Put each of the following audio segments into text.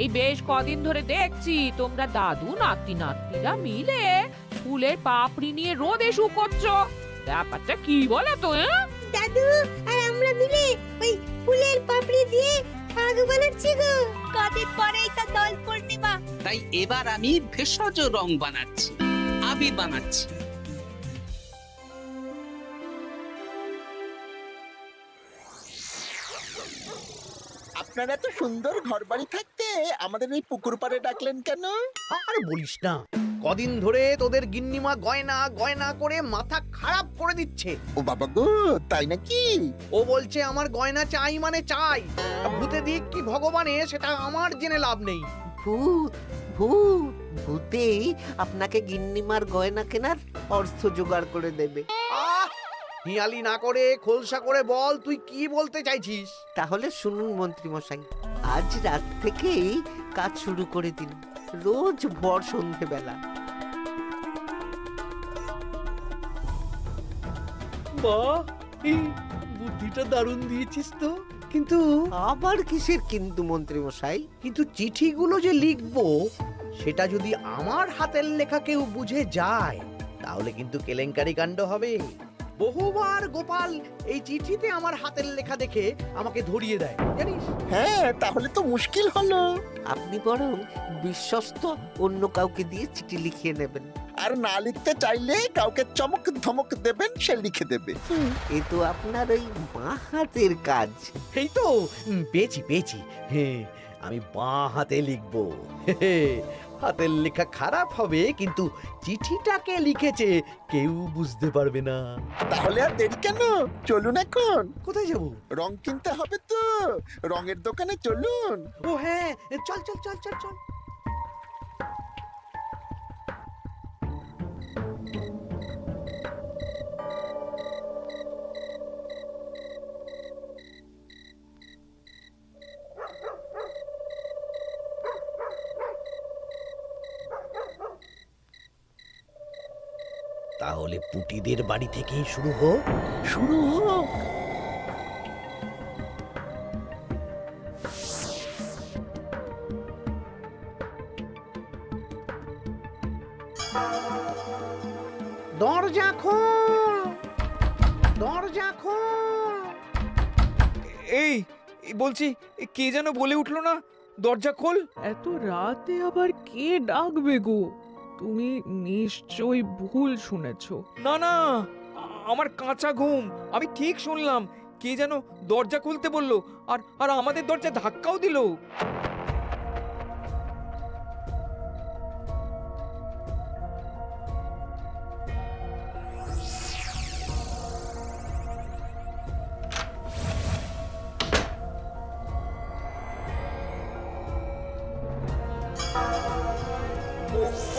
এই বেশ কদিন ধরে দেখছি তোমরা দাদু নাতি নাতনিরা মিলে ফুলের পাপড়ি নিয়ে রোদে শুকোচ্ছ। ব্যাপারটা কি বলো তো? দাদু আর আমরা মিলে ওই ফুলের পাপড়ি দিয়ে খাগ বানাচ্ছি গো। কদিন পরেই তো দোল পূর্ণিমা, তাই এবার আমি ভেষজ রং বানাচ্ছি, আবির বানাচ্ছি। আপনারা এত সুন্দর ঘরবাড়ি থাকতে আমাদের এই পুকুর পাড়ে ডাকলেন কেন? আর বলিস না, কদিন ধরে তোদের গিন্নিমা গয়না গয়না করে মাথা খারাপ করে দিচ্ছে। ও বাবা গো, তাই নাকি? ও বলছে আমার গয়না চাই মানে চাই, ভূতে দিক কি ভগবানে সেটা আমার জেনে লাভ নেই। ভূত ভূত ভূতেই আপনাকে গিন্নিমার গয়না কেনার অর্থ জোগাড় করে দেবে। আহ, হিয়ালি না করে খোলসা করে বল তুই কি বলতে চাইছিস। তাহলে শুনুন মন্ত্রী মশাই, আজ রাত থেকেই কাজ শুরু করে দিন, রোজ ভর সন্ধেবেলা। বাহ, এই বুদ্ধিটা দারুণ দিয়েছিস তো। কিন্তু আবার কিসের কিন্তু মন্ত্রী মশাই? কিন্তু চিঠিগুলো যে লিখবো সেটা যদি আমার হাতের লেখা কেউ বুঝে যায় তাহলে কিন্তু কেলেঙ্কারি কাণ্ড হবে। বহুবার গোপাল এই চিঠিতে আমার হাতের লেখা দেখে আমাকে ধরিয়ে দেয় জানিস। হ্যাঁ, তাহলে তো মুশকিল হলো। আপনি বরং বিশ্বস্ত অন্য কাউকে দিয়ে চিঠি লিখিয়ে নেবেন। আর না লিখতে চাইলে কাউকে চমক ধমক দেবেন, সে লিখে দেবে। এ তো আপনার ওই বাঁ হাতের কাজ। এই তো পেয়েছি পেয়েছি। হ্যাঁ, আমি বাঁ হাতে লিখবো। হাতের লেখা খারাপ হবে কিন্তু চিঠিটাকে লিখেছে কেউ বুঝতে পারবে না। তাহলে আর দেরি কেন, চলুন এখন। কোথায় যাব? রং কিনতে হবে তো, রঙের দোকানে চলুন। ও হ্যাঁ, চল চল চল চল চল। তাহলে পুটিদের বাড়ি থেকেই শুরু হোক। শুরু হোক। দরজা খোল, দরজা খোল। এই বলছি, কে যেন বলে উঠলো না, দরজা খোল। এত রাতে আবার কে ডাকবে গো? তুমি নিশ্চয়ই ভুল শুনেছো। না না, আমার কাঁচা ঘুম, আমি ঠিক শুনলাম। কে যেন দরজা খুলতে বললো, আর আর আমাদের দরজা ধাক্কাও দিল।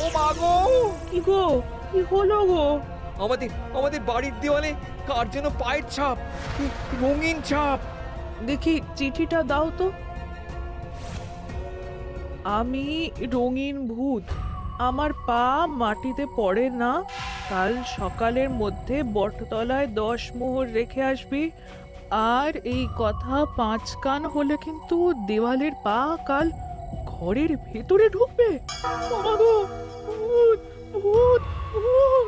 ও মা গো! কি গো, কি হলো গো? আমাদের আমাদের বাড়ির দেওয়ালে কার যেন পায়ের ছাপ, রঙিন ছাপ। দেখি চিঠিটা দাও তো। আমি রঙিন ভূত, আমার পা মাটিতে পড়ে না। কাল সকালের মধ্যে বটতলায় 10 মোহর রেখে আসবি। আর এই কথা 5 কান হলে কিন্তু দেওয়ালের পা কাল ঘরের ভেতরে ঢুকবে। ও মা গো, ভূত ভূত ভূত!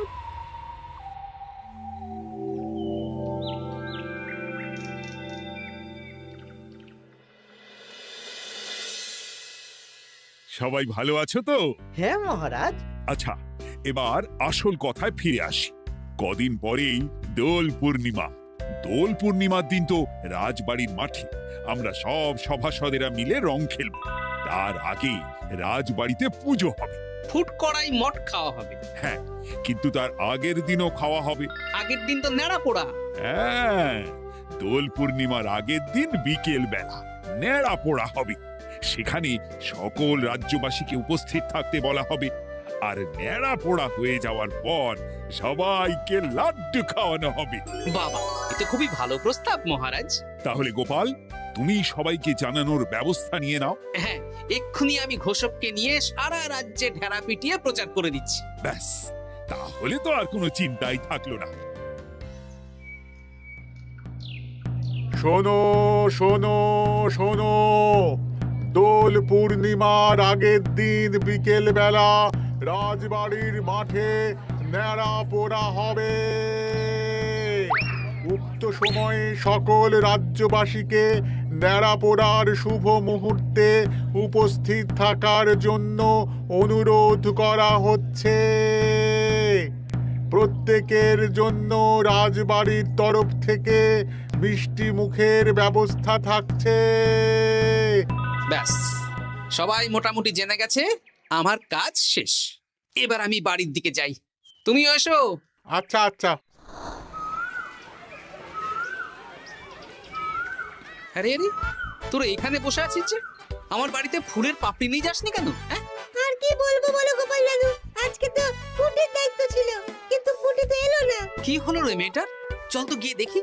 সবাই ভালো আছো তো? হ্যাঁ মহারাজ। আচ্ছা, এবার আসল কথায় ফিরে আসি। কদিন পরেই দোল পূর্ণিমা। দোল পূর্ণিমার দিন তো রাজবাড়ির মাঠে আমরা সব সভাসদেরা মিলে রং খেলব। তার আগে রাজবাড়িতে পুজো হবে। ফুট কড়াই মট খাওয়া হবে। হ্যাঁ, কিন্তু তার আগের দিনও খাওয়া হবে। আগের দিন তো নেড়া পোড়া। হ্যাঁ, দোল পূর্ণিমার আগের দিন বিকেল বেলা নেড়া পোড়া হবে। সেখানে সকল রাজ্যবাসীকে উপস্থিত থাকতে বলা হবে। আর নেড়া পোড়া হয়ে যাওয়ার পর সবাইকে লাড্ডু খাওয়ানো হবে। বাবা, এটা খুবই ভালো প্রস্তাব মহারাজ। তাহলে গোপাল, তুমি সবাইকে জানানোর ব্যবস্থা নিয়ে নাও। হ্যাঁ, এক্ষুনি আমি ঘোষককে নিয়ে সারা রাজ্যে ঢেরা পিটিয়ে প্রচার করে দিচ্ছি। ব্যাস, তাহলে তো আর কোনো চিন্তাই থাকলো না। শোনো শোনো শোনো, দোল পূর্ণিমার আগের দিন বিকেল বেলা রাজবাড়ির মাঠে ন্যাড়া পোড়া হবে। উক্ত সময়ে সকল রাজ্যবাসীকে ন্যাড়া পোড়ার শুভ মুহূর্তে উপস্থিত থাকার জন্য অনুরোধ করা হচ্ছে। প্রত্যেকের জন্য রাজবাড়ির তরফ থেকে মিষ্টি মুখের ব্যবস্থা থাকছে। ব্যাস, সবাই মোটামুটি জেনে গেছে আমার কাজ শেষ। এবার আমি বাড়ির দিকে যাই, তুমিও এসো। আচ্ছা আচ্ছা। আরে আরে, তোরা এখানে বসে আছিস যে? আমার বাড়িতে ফুলের পাপড়ি নিয়ে যাসনি কেন? হ্যাঁ, আর কি বলবো বলো গোপাল দাদু, আজকে তো ফুটির দায়িত্ব ছিল, কিন্তু ফুটি তো এলো না। কি হলো রে মেয়েটার? চল তো গিয়ে দেখি।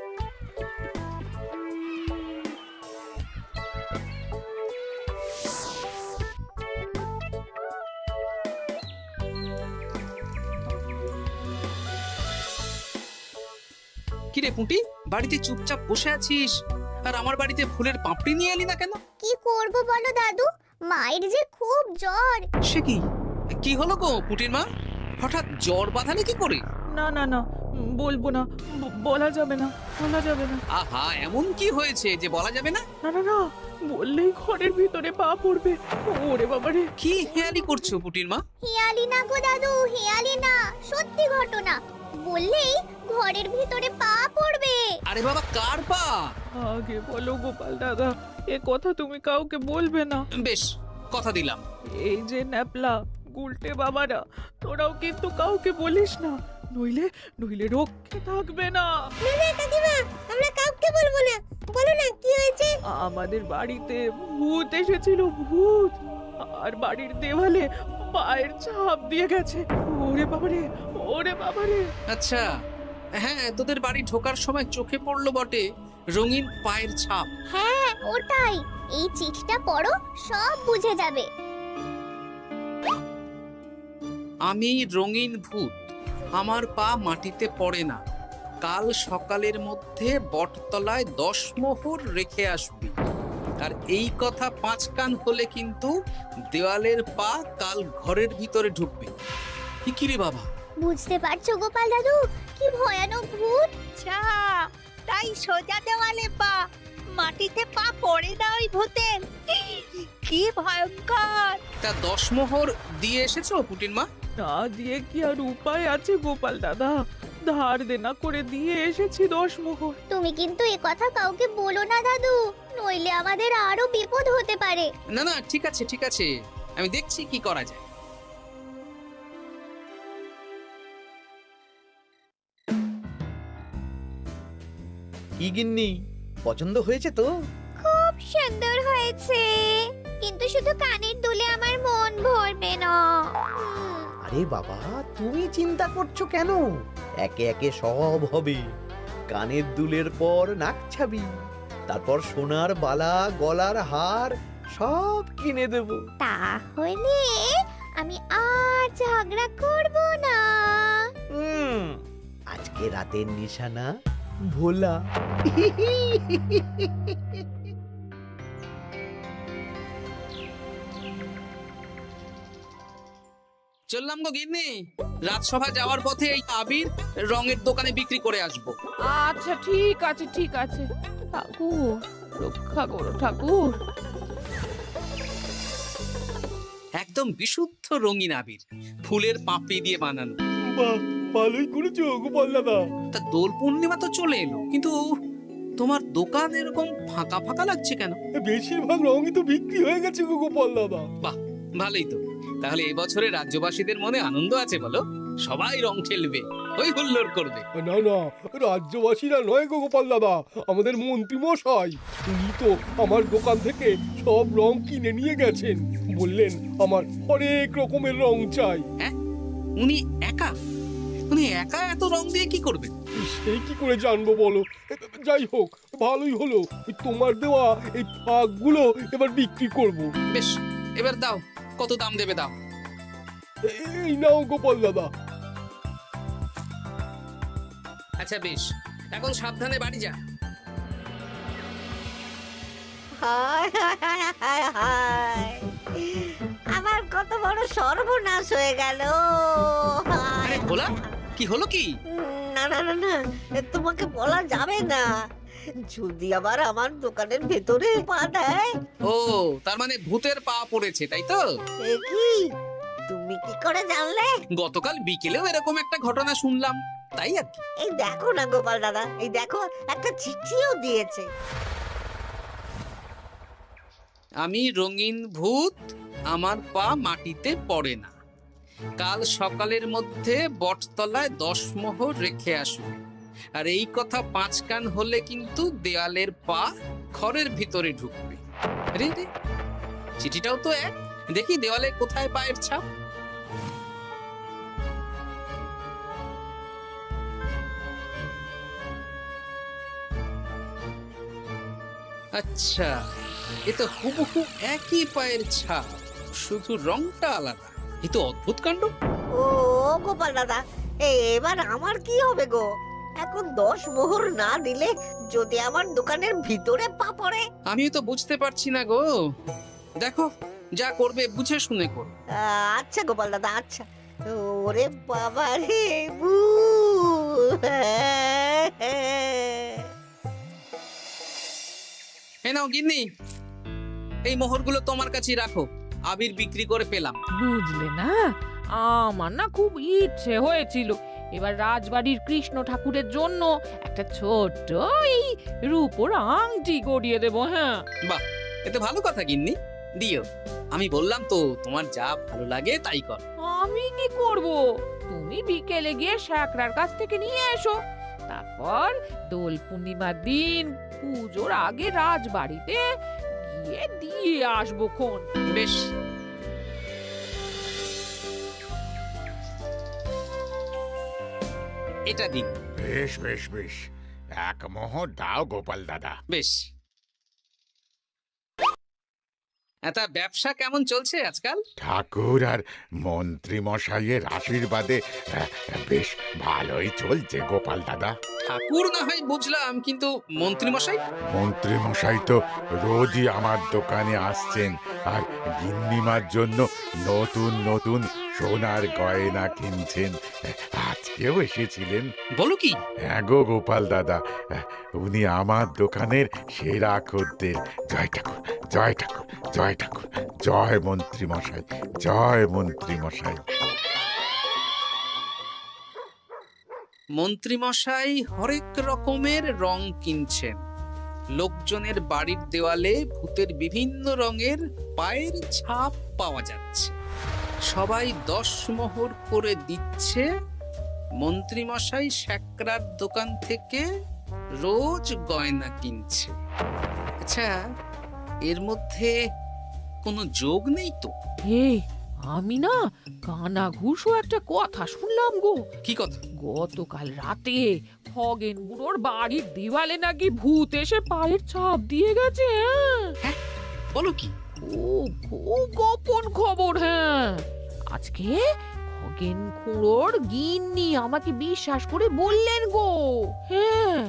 কিরে পুঁটি, বাড়িতে চুপচাপ বসে আছিস আর আমার বাড়িতে ফুলের পাপড়ি নিয়ে এলি না কেন? কি করব বলো দাদু, মায়ের যে খুব জ্বর। সে কি, কি হলো গো পুঁটির মা? হঠাৎ জ্বর বাঁধালে কি করে? না না না, বলবো না, বলা যাবে না, বলা যাবে না। আহা, এমন কি হয়েছে যে বলা যাবে না? না না না, বললেই ঘরের ভিতরে পা পড়বে। ওরে বাবারে! কি হেয়ালি করছো পুঁটির মা? হেয়ালি না গো দাদু, হেয়ালি না, সত্যি ঘটনা। বললেই ঘরের ভিতরে পা পড়বে। আরে বাবা, কার পা? আগে বলো গোপাল দাদা, এ কথা তুমি কাউকে বলবে না। বেশ, কথা দিলাম। এই যে ন্যাপলা গুলটে বাবারা, তোরাও কিন্তু কাউকে বলিস না, নইলে নইলে রক্ষে থাকবে না। না না কাকিমা, আমরা কাউকে বলবো না। বলো না কি হয়েছে? আমাদের বাড়িতে ভূত এসেছিল, ভূত, আর বাড়ির দেওয়ালে পায়ের ছাপ দিয়ে গেছে। ওরে বাবারে, ওরে বাবারে! আচ্ছা, হ্যাঁ, তোদের বাড়ি ঢোকার সময় চোখে পড়লো বটে রঙিন পায়ের ছাপ। হ্যাঁ ওটাই, এই চিঠিটা পড়ো, সব বুঝে যাবে। আমি রঙিন ভূত, আমার পা মাটিতে পড়ে না। কাল সকালের মধ্যে বটতলায় 10 মোহর রেখে আসবি। আর এই কথা 5 কান হলে কিন্তু দেওয়ালের পা কাল ঘরের ভিতরে ঢুকবে। কি রে বাবা? বুঝতে পারছো গোপাল দাদু, কি ভয়ানক ভূত। আচ্ছা, তাই সোজা দেওয়ালে পা, মাটিতে পা পড়ে না ওই ভূতের। কি ভয়ঙ্কর! তা 10 মোহর দিয়ে এসেছো পুটির মা? না দিয়ে কি আর উপায় আছে গোপাল দাদা? ধার দেনা করে দিয়ে এসেছি 10 মোহর। তুমি কিন্তু এ কথা কাউকে বলো না দাদু, নইলে আমাদের আরো বিপদ হতে পারে। না না, ঠিক আছে ঠিক আছে, আমি দেখছি কি করা যায়। কি গিন্নি, পছন্দ হয়েছে তো? খুব সুন্দর হয়েছে, কিন্তু শুধু কানের দুলে আমার মন ভরবে না। আরে বাবা, তুমি চিন্তা করছো কেন? একে একে সব হবে। কানের দুলের পর নাক ছাবি, তারপর সোনার বালা, গলার হার সব কিনে দেব। তাহলে আমি আর ঝগড়া করব না। আজকে রাতের নিশানা ভোলা। চললাম গো গিন্নি, রাজসভা যাওয়ার পথে এই আবির রঙের দোকানে বিক্রি করে আসবো। আচ্ছা ঠিক আছে, ঠিক আছে। ঠাকুর রক্ষা করো ঠাকুর। একদম বিশুদ্ধ রঙিন আবির, ফুলের পাপড়ি দিয়ে বানানো। বাহ, ভালোই করেছো গোপাল দাদা। তা দোল পূর্ণিমা তো চলে এলো, কিন্তু তোমার দোকান এরকম ফাঁকা ফাঁকা লাগছে কেন? বেশিরভাগ রঙই তো বিক্রি হয়ে গেছে গো গোপাল দাদা। বাহ, ভালোই তো। তাহলে এবছরে রাজ্যবাসীদের মনে আনন্দ আছে বলো? সবাই রং খেলবে, হই হুল্লোড় করবে। না না, রাজ্যবাসীরা নয় গো গোপাল দাদা, আমাদের মন্ত্রী মশাই, উনি তো আমার দোকান থেকে সব রং কিনে নিয়ে গেছেন। বললেন আমার অনেক রকমের রং চাই। হ্যাঁ, উনি একা এত রং দিয়ে কি করবেন? সেই কি করে জানবো বলো? যাই হোক, ভালোই হলো, তোমার দেওয়া এই ফাঁকগুলো এবার বিক্রি করব। বেশ, এবার দাও, কত দাম দেবে দাও। এই নাও গোপাল দাদা। আচ্ছা বেশ, এখন সাবধানে বাড়ি যা। হায় হায় হায় হায় হায়, আমার কত বড় সর্বনাশ হয়ে গেল। আরে ভোলা, কি হলো কি? না না না না, তোমাকে বলা যাবে না। যদি আবার আমার দোকানের ভেতরে পা দেয়। ও, তার মানে ভূতের পা পড়েছে, তাই তো? এ কি, তুমি কি করে জানলে? গতকাল বিকেলেও এরকম একটা ঘটনা শুনলাম, তাই আর কি। এই দেখো না গোপাল দাদা, এই দেখো একটা চিঠিও দিয়েছে। আমি রঙিন ভূত, আমার পা মাটিতে পড়ে না। কাল সকালের মধ্যে বটতলায় 10 মোহর রেখে আসবে। আর এই কথা 5 কান হলে কিন্তু দেয়ালের পা ঘরের ভিতরে ঢুকবে। রে রে, চিঠিটাও তো এক। দেখি দেওয়ালে কোথায় পায়ের ছাপ। আচ্ছা, এ তো হুবহু একই পায়ের ছাপ, শুধু রংটা আলাদা। এ তো অদ্ভুত কাণ্ড। ও গোপাল দাদা, এবার আমার কি হবে গো? এখন 10 মোহর না দিলে যদি আমার দোকানের ভিতরে পা পড়ে? আমিও তো বুঝতে পারছি না গো। দেখো, যা করবে বুঝে শুনে করো। আচ্ছা গোপাল দাদা, আচ্ছা। ওরে বাবা রে, এই নাও গিন্নি, এই মোহরগুলো তোমার কাছেই রাখো। আবির বিক্রি করে পেলাম। বুঝলে না, আমার না খুব ইচ্ছে হয়েছিল এবার রাজবাড়ির কৃষ্ণ ঠাকুরের জন্য একটা ছোট্ট এই রূপোর আংটি গড়িয়ে দেবো। হ্যাঁ, বাহ, এ তো ভালো কথা গিন্নি, দিও। আমি বললাম তো, তোমার যা ভালো লাগে তাই কর। আমি কি করব? তুমি বিকেলে গিয়ে শ্যাকরার কাছ থেকে নিয়ে এসো, তারপর দোল পূর্ণিমার দিন পুজোর আগে রাজবাড়িতে গিয়ে দিয়ে আসবো খন। বেশ, এটা দিন। বেশ বেশ বেশ, 1 মোহর দাও গোপাল দাদা। বেশ। এটা ব্যবসা কেমন চলছে আজকাল? ঠাকুর আর মন্ত্রী মশাইয়ের আশীর্বাদে বেশ ভালোই চলছে গোপাল দাদা। ঠাকুর না হয় বুঝলাম, কিন্তু মন্ত্রী মশাই? মন্ত্রী মশাই তো রোজই আমার দোকানে আসছেন আর গিন্নিমার জন্য নতুন নতুন সোনার গয়না কিনছেন। আজকেও এসেছিলেন। বলো কি? হ্যাঁ গো গোপাল দাদা, উনি আমার দোকানের সেরা খদ্দের। জয় ঠাকুর, জয় ঠাকুর, জয় ঠাকুর, জয় মন্ত্রী মশাই, জয় মন্ত্রী মশাই। মন্ত্রী মশাই হরেক রকমের রং কিনছেন। লোকজনের বাড়ির দেওয়ালে ভূতের বিভিন্ন রঙের পায়ের ছাপ পাওয়া যাচ্ছে। সবাই 10 মোহর করে দিচ্ছে। মন্ত্রী মশাই শ্যাকরার দোকান থেকে রোজ গয়না কিনছে। আচ্ছা, এর মধ্যে কোনো যোগ নেই তো? এই, আমি না কানা ঘুষো একটা কথা শুনলাম গো। কি কথা? গতকাল রাতে খগেন বুড়োর বাড়ির দেওয়ালে নাকি ভূত এসে পায়ের ছাপ দিয়ে গেছে। হ্যাঁ, বলো কি? খুব গোপন খবর। হ্যাঁ, আজকে খগেন খুড়োর গিন্নি আমাকে বিশ্বাস করে বললেন গো। হ্যাঁ,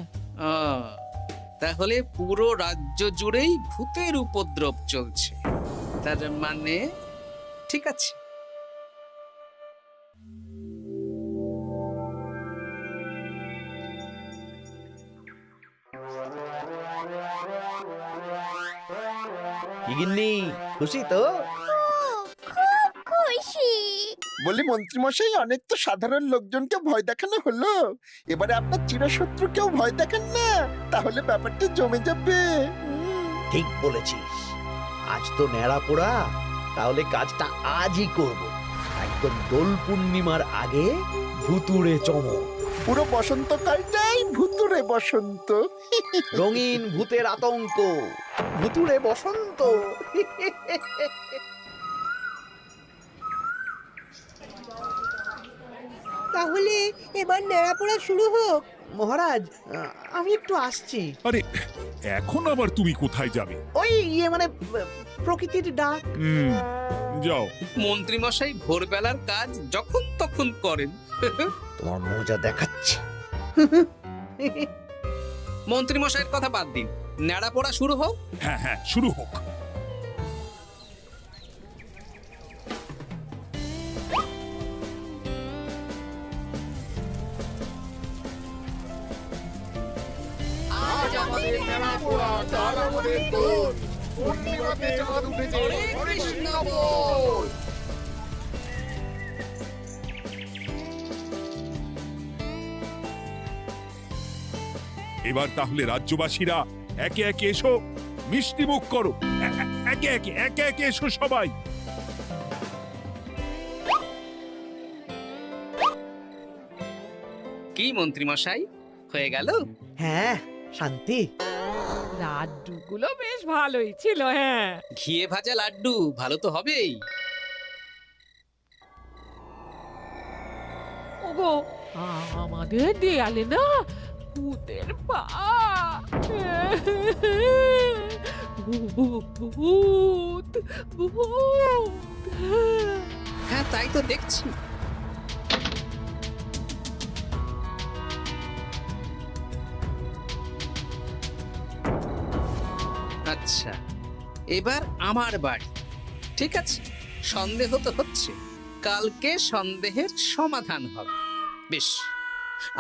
তাহলে পুরো রাজ্য জুড়েই ভূতের উপদ্রব চলছে। তার মানে ঠিক আছে। কি গিন্নি, খুশি তো? খুব খুশি। বলি মন্ত্রী মশাই, অনেক তো সাধারণ লোকজনকে ভয় দেখানো হলো, এবারে আপনার চিরশত্রুকেও ভয় দেখান না, তাহলে ব্যাপারটা জমে যাবে। ঠিক বলেছিস, আজ তো ন্যাড়া পোড়া, তাহলে কাজটা আজই করব। একদম দোল পূর্ণিমার আগে ভুতুড়ে চমক। পুরো বসন্তকালটাই ভুতুরে বসন্ত। রঙিন ভূতের আতঙ্ক, ভুতুড়ে বসন্ত। তাহলে এবার নেড়াপোড়া শুরু হোক। মহারাজ, আমি একটু আসছি। আরে, এখন আবার তুমি কোথায় যাবে? ওই মানে প্রকৃতির ডাক। যাও। মন্ত্রী মশাই ভোরবেলার কাজ যখন তখন করেন। তোমার মজা দেখাচ্ছি। মন্ত্রী মশাইয়ের কথা বাদ দিন, ন্যাড়া পড়া শুরু হোক। হ্যাঁ হ্যাঁ, শুরু হোক। হরে কৃষ্ণ বল। এবার তাহলে রাজ্যবাসীরা একে একে এসো, মিষ্টি মুখ করো। একে একে এসো সবাই। কি মন্ত্রী মশাই, হয়ে গেল? হ্যাঁ, শান্তি। লাড্ডুগুলো বেশ ভালোই ছিল। হ্যাঁ, ঘিয়ে ভাজা লাড্ডু ভালো তো হবেই। ওগো, আমাদের দেয়ালে না ভূতের পা। ভূত ভূত। হ্যাঁ, তাই তো দেখছি। আচ্ছা, এবার আমার বাড়ি। ঠিক আছে, সন্দেহ তো হচ্ছে, কালকে সন্দেহের সমাধান হবে। বেশ,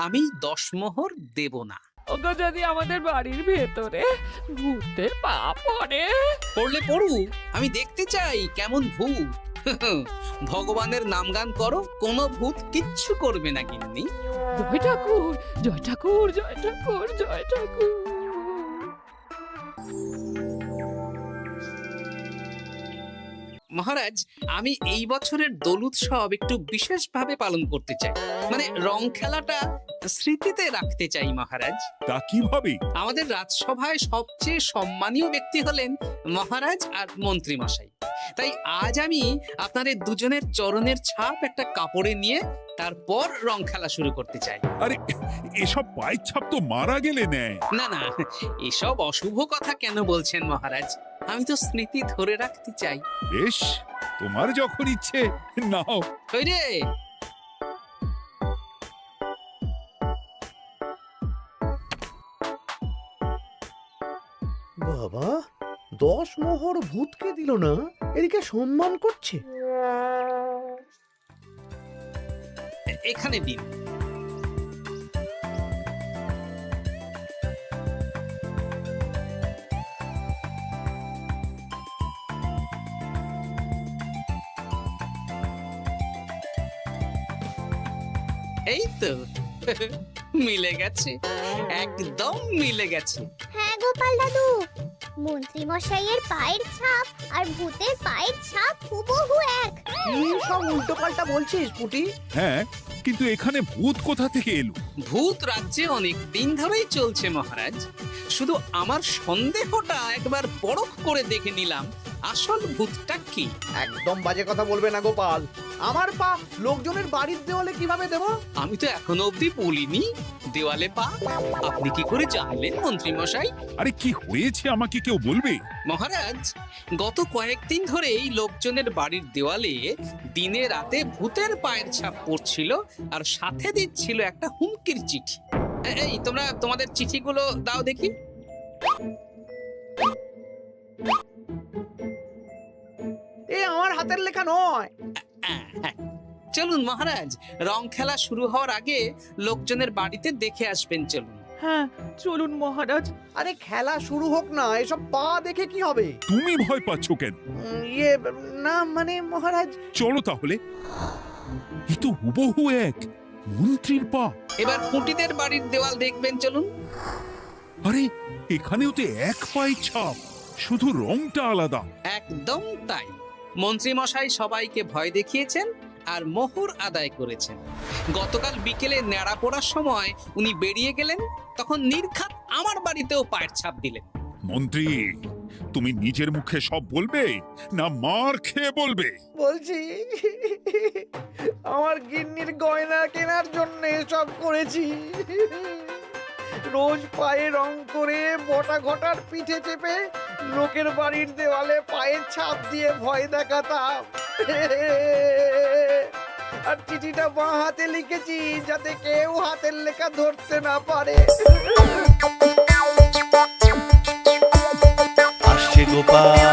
আমি 10 মোহর দেব না। ওগো, যদি আমাদের বাড়ির ভেতরে ভূতের পা পড়ে? পড়লে পড়ুক, আমি দেখতে চাই কেমন ভূত। ভগবানের নামগান করো, কোনো ভূত কিচ্ছু করবে না গিন্নি। জয় ঠাকুর, জয় ঠাকুর, জয় ঠাকুর, জয় ঠাকুর। মহারাজ, আমি এই বছরের দোল উৎসব একটু বিশেষভাবে পালন করতে চাই। মানে রং খেলাটা স্মৃতিতে রাখতে চাই মহারাজ। তা কিভাবে? আমাদের রাজসভায় সবচেয়ে সম্মানীয় ব্যক্তি হলেন মহারাজ আর মন্ত্রী মশাই। তাই আজ আমি আপনাদের দুজনের চরণের ছাপ একটা কাপড়ে নিয়ে তারপর রং খেলা শুরু করতে চাই। আরে, এসব পায়ের ছাপ তো মারা গেলে নেয়। না না, এসব অশুভ কথা কেন বলছেন মহারাজ? আমি তো স্মৃতি ধরে রাখতে চাই। বেশ, তোমার যখন ইচ্ছে নাও। ওই রে, বাবা, 10 মোহর ভূতকে দিল না, এদিকে সম্মান করছে। এখানে দিন। এই তো মিলে গেছে, একদম মিলে গেছে। হ্যাঁ গোপাল দাদু, মন্ত্রী মশাইয়ের পায়ের ছাপ আর ভূতের পায়ের ছাপ হুবহু এক। কি সব উল্টো পাল্টা বলছিস পুটি? হ্যাঁ, কিন্তু এখানে ভূত কোথা থেকে এলো? ভূত রাজ্যে অনেক দিন ধরেই চলছে মহারাজ। শুধু আমার সন্দেহটা একবার পরখ করে দেখে নিলাম, আসল ভূতটা কি। একদম বাজে কথা বলবে না গোপাল। আমার পা লোকজনের বাড়ির দেওয়ালে কিভাবে দেব? আমি তো এখনো অবধি বলিনি দেওয়ালে পা। আপনি কি করে জানলেন মন্ত্রী মশাই? আরে, কি হয়েছে আমাকে কেউ বলবে? মহারাজ, গত কয়েকদিন ধরেই লোকজনের বাড়ির দেওয়ালে দিনে রাতে ভূতের পায়ের ছাপ পড়ছিল, আর সাথে দিচ্ছিল একটা হুমকির চিঠি। এই তোমরা তোমাদের চিঠিগুলো দাও দেখি। এ আমার হাতের লেখা নয়। চলুন মহারাজ, রং খেলা শুরু হওয়ার আগে লোকজনের বাড়িতে দেখে আসবেন। চলুন। হ্যাঁ, চলুন মহারাজ। আরে খেলা শুরু হোক না, এসব পা দেখে কি হবে? তুমি ভয় পাচ্ছ কেন? ইয়ে, না মানে মহারাজ। চলো তাহলে। এ তো হুবহু এক মন্ত্রীর পা। এবার পুঁটিদের বাড়ির দেওয়াল দেখবেন। চলুন। আরে, এখানেও তো এক পায়ের ছাপ, শুধু রংটা আলাদা। একদম তাই। মন্ত্রী মশাই সবাইকে ভয় দেখিয়েছেন আর মোহর আদায় করেছেন। গতকাল বিকেলে ন্যাড়া পড়ার সময় উনি বেরিয়ে গেলেন, তখন নির্ঘাত আমার বাড়িতেও পায়ের ছাপ দিলেন। মন্ত্রী, তুমি নিজের মুখে সব বলবে না মার খেয়ে বলবে? বলছি, আমার গিন্নির গয়না কেনার জন্য সব করেছি। রোজ পায়ে রং করে বটা ঘটার পিঠে চেপে লোকের বাড়ির দেওয়ালে পায়ের ছাপ দিয়ে ভয় দেখাতাম। আর চিঠিটা বাঁ হাতে লিখেছি যাতে কেউ হাতের লেখা ধরতে না পারে। গোপাল